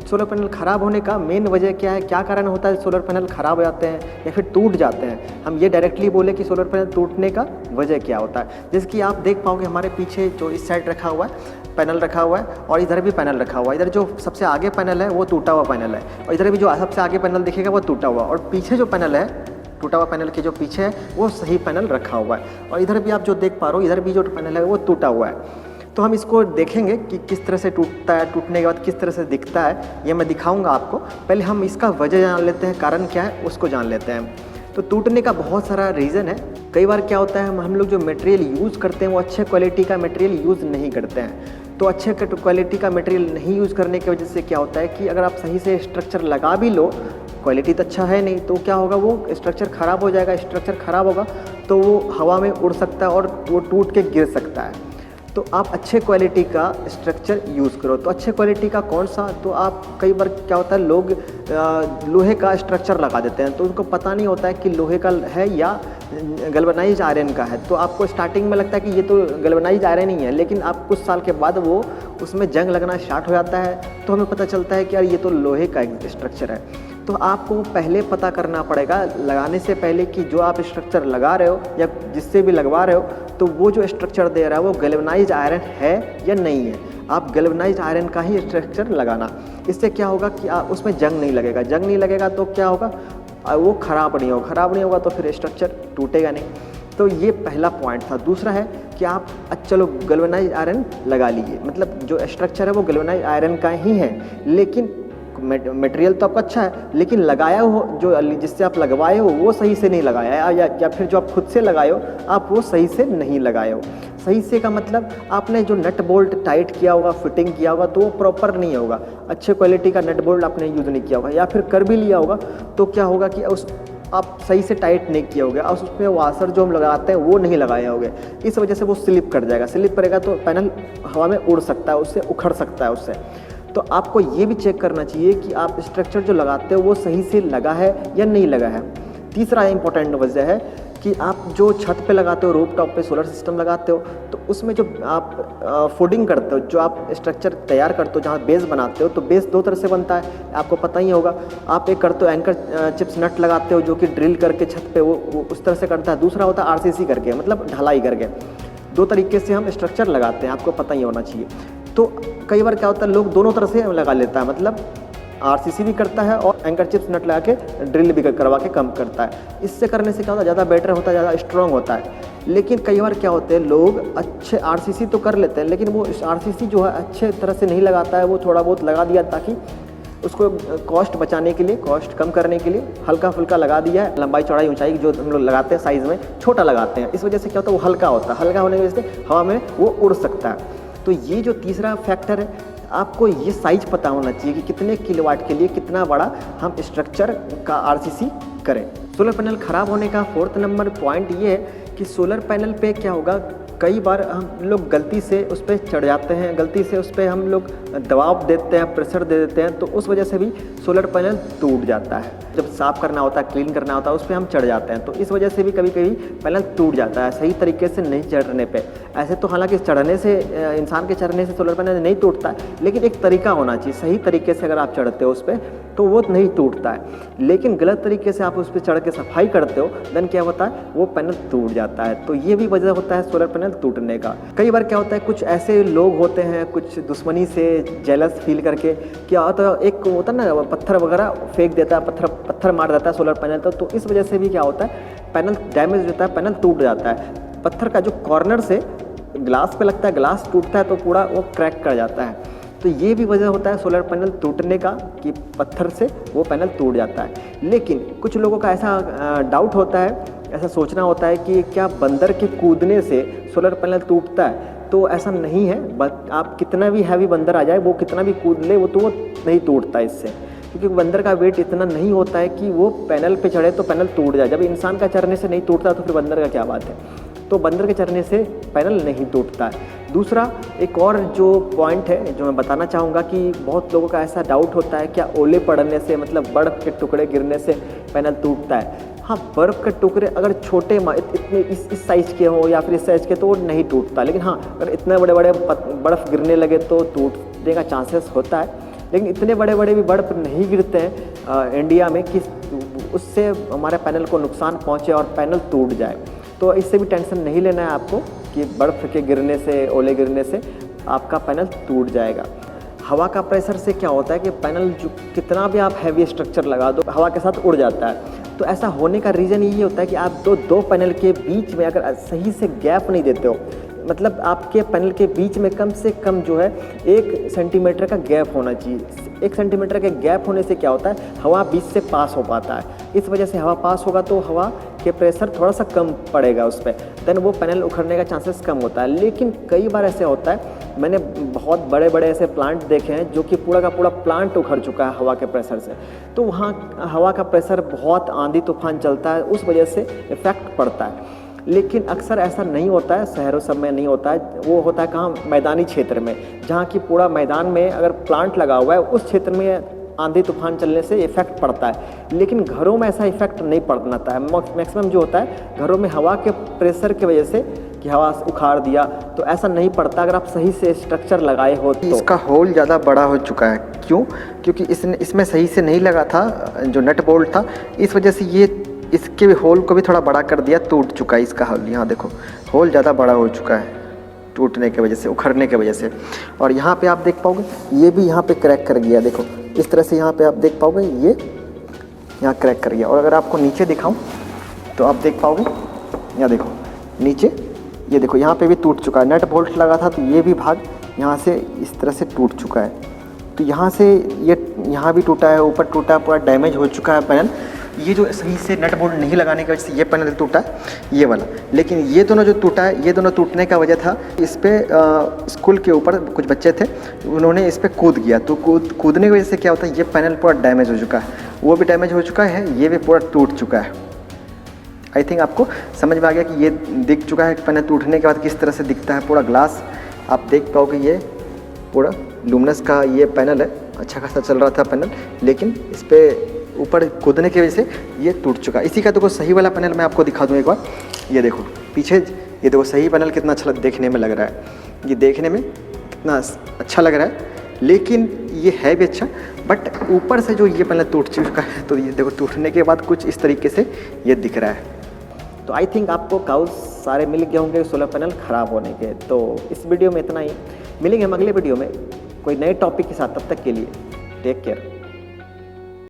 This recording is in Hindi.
सोलर पैनल ख़राब होने का मेन वजह क्या है, क्या कारण होता है सोलर पैनल ख़राब हो जाते हैं या फिर टूट जाते हैं। हम ये डायरेक्टली बोले कि सोलर पैनल टूटने का वजह क्या होता है। जैसे कि आप देख पाओगे हमारे पीछे जो इस साइड रखा हुआ है पैनल रखा हुआ है और इधर भी पैनल रखा हुआ है। इधर जो सबसे आगे पैनल है वो टूटा हुआ पैनल है और इधर भी जो सबसे आगे पैनल दिखेगा वो टूटा हुआ, और पीछे जो पैनल है टूटा हुआ पैनल के जो पीछे है वो सही पैनल रखा हुआ है। और इधर भी आप जो देख पा रहे हो इधर भी जो पैनल है वो टूटा हुआ है। तो हम इसको देखेंगे कि किस तरह से टूटता है, टूटने के बाद किस तरह से दिखता है, ये मैं दिखाऊंगा आपको। पहले हम इसका वजह जान लेते हैं, कारण क्या है उसको जान लेते हैं। तो टूटने का बहुत सारा रीज़न है। कई बार क्या होता है हम लोग जो मटेरियल यूज़ करते हैं वो अच्छे क्वालिटी का मटेरियल यूज़ नहीं करते हैं। तो अच्छे क्वालिटी का मटेरियल नहीं यूज़ करने की वजह से क्या होता है कि अगर आप सही से स्ट्रक्चर लगा भी लो, क्वालिटी तो अच्छा है नहीं, तो क्या होगा वो स्ट्रक्चर ख़राब हो जाएगा। स्ट्रक्चर ख़राब होगा तो वो हवा में उड़ सकता है और वो टूट के गिर सकता है। तो आप अच्छे क्वालिटी का स्ट्रक्चर यूज़ करो। तो अच्छे क्वालिटी का कौन सा, तो आप कई बार क्या होता है लोग लोहे का स्ट्रक्चर लगा देते हैं तो उनको पता नहीं होता है कि लोहे का है या गैल्वेनाइज्ड आयरन का है। तो आपको स्टार्टिंग में लगता है कि ये तो गैल्वेनाइज्ड आयरन ही है, लेकिन आप कुछ साल के बाद वो उसमें जंग लगना स्टार्ट हो जाता है तो हमें पता चलता है कि यार ये तो लोहे का स्ट्रक्चर है। तो आपको पहले पता करना पड़ेगा लगाने से पहले कि जो आप स्ट्रक्चर लगा रहे हो या जिससे भी लगवा रहे हो तो वो जो स्ट्रक्चर दे रहा है वो गैल्वेनाइज्ड आयरन है या नहीं है। आप गैल्वेनाइज्ड आयरन का ही स्ट्रक्चर लगाना। इससे क्या होगा कि उसमें जंग नहीं लगेगा। जंग नहीं लगेगा तो क्या होगा, वो ख़राब नहीं होगा। ख़राब नहीं होगा तो फिर स्ट्रक्चर टूटेगा नहीं। तो ये पहला पॉइंट था। दूसरा है कि आप चलो गैल्वेनाइज्ड आयरन लगा लीजिए, मतलब जो स्ट्रक्चर है वो गैल्वेनाइज्ड आयरन का ही है, लेकिन मटेरियल तो आपका अच्छा है लेकिन लगाया हो जो जिससे आप लगवाए हो वो सही से नहीं लगाया या फिर जो आप खुद से लगाए हो आप वो सही से नहीं लगाए हो। सही से का मतलब आपने जो नट बोल्ट टाइट किया होगा, फिटिंग किया होगा तो वो प्रॉपर नहीं होगा। अच्छे क्वालिटी का नट बोल्ट आपने यूज़ नहीं किया होगा या फिर कर भी लिया होगा तो क्या होगा कि उस आप सही से टाइट नहीं किए होगे और उसमें वाशर जो हम लगाते हैं वो नहीं लगाए होगे। इस वजह से वो स्लिप कर जाएगा। स्लिप करेगा तो पैनल हवा में उड़ सकता है, उससे उखड़ सकता है उससे। तो आपको ये भी चेक करना चाहिए कि आप स्ट्रक्चर जो लगाते हो वो सही से लगा है या नहीं लगा है। तीसरा इम्पोर्टेंट वजह है कि आप जो छत पे लगाते हो, रूफ टॉप पे सोलर सिस्टम लगाते हो तो उसमें जो आप फूडिंग करते हो, जो आप स्ट्रक्चर तैयार करते हो, जहाँ बेस बनाते हो, तो बेस दो तरह से बनता है, आपको पता ही होगा। आप एक करते हो एंकर चिप्स नट लगाते हो जो कि ड्रिल करके छत पे वो उस तरह से करता है। दूसरा होता है आरसीसी करके, मतलब ढलाई करके। दो तरीके से हम स्ट्रक्चर लगाते हैं, आपको पता ही होना चाहिए। तो कई बार क्या होता है लोग दोनों तरह से लगा लेता है, मतलब आरसीसी भी करता है और एंकर चिप्स नट लगा के ड्रिल भी करवा के कम करता है। इससे करने से क्या होता है ज़्यादा बेटर होता है, ज़्यादा स्ट्रॉन्ग होता है। लेकिन कई बार क्या होते हैं लोग अच्छे आरसीसी तो कर लेते हैं लेकिन वो आरसीसी जो है अच्छे तरह से नहीं लगाता है। वो थोड़ा बहुत लगा दिया ताकि उसको कॉस्ट बचाने के लिए, कॉस्ट कम करने के लिए हल्का फुल्का लगा दिया है। लंबाई चौड़ाई ऊंचाई जो हम लोग लगाते हैं साइज़ में छोटा लगाते हैं, इस वजह से क्या होता है वो हल्का होता है। हल्का होने की वजह से हवा में वो उड़ सकता है। तो ये जो तीसरा फैक्टर है, आपको ये साइज पता होना चाहिए कि कितने किलोवाट के लिए कितना बड़ा हम स्ट्रक्चर का आरसीसी करें। सोलर पैनल ख़राब होने का फोर्थ नंबर पॉइंट ये है कि सोलर पैनल पे क्या होगा, कई बार हम लोग गलती से उस पर चढ़ जाते हैं, गलती से उस पर हम लोग दबाव देते हैं, प्रेशर दे देते हैं, तो उस वजह से भी सोलर पैनल टूट जाता है। जब साफ़ करना होता है, क्लीन करना होता है, उस पर हम चढ़ जाते हैं तो इस वजह से भी कभी कभी पैनल टूट जाता है सही तरीके से नहीं चढ़ने पे। ऐसे तो हालांकि चढ़ने से, इंसान के चढ़ने से सोलर पैनल नहीं टूटता है, लेकिन एक तरीका होना चाहिए। सही तरीके से अगर आप चढ़ते हो उस पर तो वो नहीं टूटता है, लेकिन गलत तरीके से आप उस पर चढ़ के सफाई करते हो देन क्या होता है वो पैनल टूट जाता है। तो ये भी वजह होता है सोलर पैनल टूटने का। कई बार क्या होता है कुछ ऐसे लोग होते हैं कुछ दुश्मनी से जेलस फील करके क्या होता है, एक होता है ना पत्थर वगैरह फेंक देता है, पत्थर मार देता है सोलर पैनल तो इस वजह से भी क्या होता है पैनल डैमेज होता है, पैनल टूट जाता है। पत्थर का जो कॉर्नर से ग्लास पे लगता है, ग्लास टूटता है तो पूरा वो क्रैक कर जाता है। तो ये भी वजह होता है सोलर पैनल टूटने का कि पत्थर से वो पैनल टूट जाता है। लेकिन कुछ लोगों का ऐसा डाउट होता है, ऐसा सोचना होता है कि क्या बंदर के कूदने से सोलर पैनल टूटता है, तो ऐसा नहीं है। आप कितना भी हैवी बंदर आ जाए, वो कितना भी कूद ले वो नहीं टूटता इससे, क्योंकि बंदर का वेट इतना नहीं होता है कि वो पैनल पे चढ़े तो पैनल टूट जाए। जब इंसान का चढ़ने से नहीं टूटता तो फिर बंदर का क्या बात है। तो बंदर के चढ़ने से पैनल नहीं टूटता है। दूसरा एक और जो पॉइंट है जो मैं बताना चाहूँगा कि बहुत लोगों का ऐसा डाउट होता है क्या ओले पड़ने से, मतलब बर्फ़ के टुकड़े गिरने से पैनल टूटता है। हाँ, बर्फ़ के टुकड़े अगर छोटे इतने इस साइज़ के हो या फिर इस साइज़ के तो वो नहीं टूटता, लेकिन हाँ अगर इतने बड़े बड़े बर्फ़ गिरने लगे तो टूटने का चांसेस होता है। लेकिन इतने बड़े बड़े भी बर्फ़ नहीं गिरते हैं इंडिया में कि उससे हमारे पैनल को नुकसान पहुँचे और पैनल टूट जाए। तो इससे भी टेंशन नहीं लेना है आपको कि बर्फ़ के गिरने से, ओले गिरने से आपका पैनल टूट जाएगा। हवा का प्रेशर से क्या होता है कि पैनल जो कितना भी आप हैवी स्ट्रक्चर लगा दो, हवा के साथ उड़ जाता है। तो ऐसा होने का रीज़न ये होता है कि आप दो पैनल के बीच में अगर सही से गैप नहीं देते हो, मतलब आपके पैनल के बीच में कम से कम जो है 1 सेंटीमीटर का गैप होना चाहिए। 1 सेंटीमीटर के गैप होने से क्या होता है, हवा बीच से पास हो पाता है। इस वजह से हवा पास होगा तो हवा के प्रेशर थोड़ा सा कम पड़ेगा उस पर, देन वो पैनल उखड़ने का चांसेस कम होता है। लेकिन कई बार ऐसे होता है, मैंने बहुत बड़े बड़े ऐसे प्लांट देखे हैं जो कि पूरा का पूरा प्लांट उखड़ चुका है हवा के प्रेशर से। तो वहाँ हवा का प्रेशर बहुत आंधी तूफान चलता है, उस वजह से इफ़ेक्ट पड़ता है। लेकिन अक्सर ऐसा नहीं होता है, शहरों सब में नहीं होता है। वो होता है कहाँ, मैदानी क्षेत्र में, जहाँ की पूरा मैदान में अगर प्लांट लगा हुआ है उस क्षेत्र में आंधी तूफान चलने से इफ़ेक्ट पड़ता है। लेकिन घरों में ऐसा इफ़ेक्ट नहीं पड़ता है। मैक्सिमम जो होता है घरों में हवा के प्रेशर की वजह से कि हवा उखाड़ दिया, तो ऐसा नहीं पड़ता अगर आप सही से स्ट्रक्चर लगाए हो तो। इसका होल ज़्यादा बड़ा हो चुका है, क्यों? क्योंकि इसमें सही से नहीं लगा था जो नट बोल्ट था, इस वजह से ये इसके होल को भी थोड़ा बड़ा कर दिया, टूट चुका है इसका होल। यहाँ देखो होल ज़्यादा बड़ा हो चुका है टूटने की वजह से, उखड़ने की वजह से। और यहाँ पे आप देख पाओगे ये भी यहाँ पे क्रैक कर गया, देखो इस तरह से यहाँ पे आप देख पाओगे ये यहाँ क्रैक कर गया। और अगर आपको नीचे दिखाऊं तो आप देख पाओगे, यहाँ देखो नीचे ये देखो यहाँ पे भी टूट चुका है। नट बोल्ट लगा था तो ये भी भाग यहाँ से इस तरह से टूट चुका है। तो यहाँ से ये यहाँ भी टूटा है, ऊपर टूटा है, पूरा डैमेज हो चुका है पैनल। ये जो सही से नट बोल्ट नहीं लगाने की वजह से ये पैनल टूटा है, ये वाला। लेकिन ये दोनों जो टूटा है, ये दोनों टूटने का वजह था इस पर स्कूल के ऊपर कुछ बच्चे थे, उन्होंने इस पर कूद गया। तो कूदने की वजह से क्या होता है, ये पैनल पूरा डैमेज हो चुका है, वो भी डैमेज हो चुका है, ये भी पूरा टूट चुका है। आई थिंक आपको समझ में आ गया कि ये दिख चुका है पैनल टूटने के बाद किस तरह से दिखता है। पूरा ग्लास आप देख पाओगे, ये पूरा लुमिनस का ये पैनल है, अच्छा खासा चल रहा था पैनल, लेकिन इस पर ऊपर कूदने की वजह से ये टूट चुका है। इसी का देखो सही वाला पैनल मैं आपको दिखा दूँ एक बार। ये देखो पीछे, ये देखो सही पैनल कितना अच्छा देखने में लग रहा है, ये देखने में कितना अच्छा लग रहा है, लेकिन ये है भी अच्छा। बट ऊपर से जो ये पैनल टूट चुका है, तो ये देखो टूटने के बाद कुछ इस तरीके से ये दिख रहा है। तो आई थिंक आपको काउज सारे मिल गए होंगे सोलर पैनल ख़राब होने के। तो इस वीडियो में इतना ही, मिलेंगे हम अगले वीडियो में कोई नए टॉपिक के साथ। तब तक के लिए टेक केयर।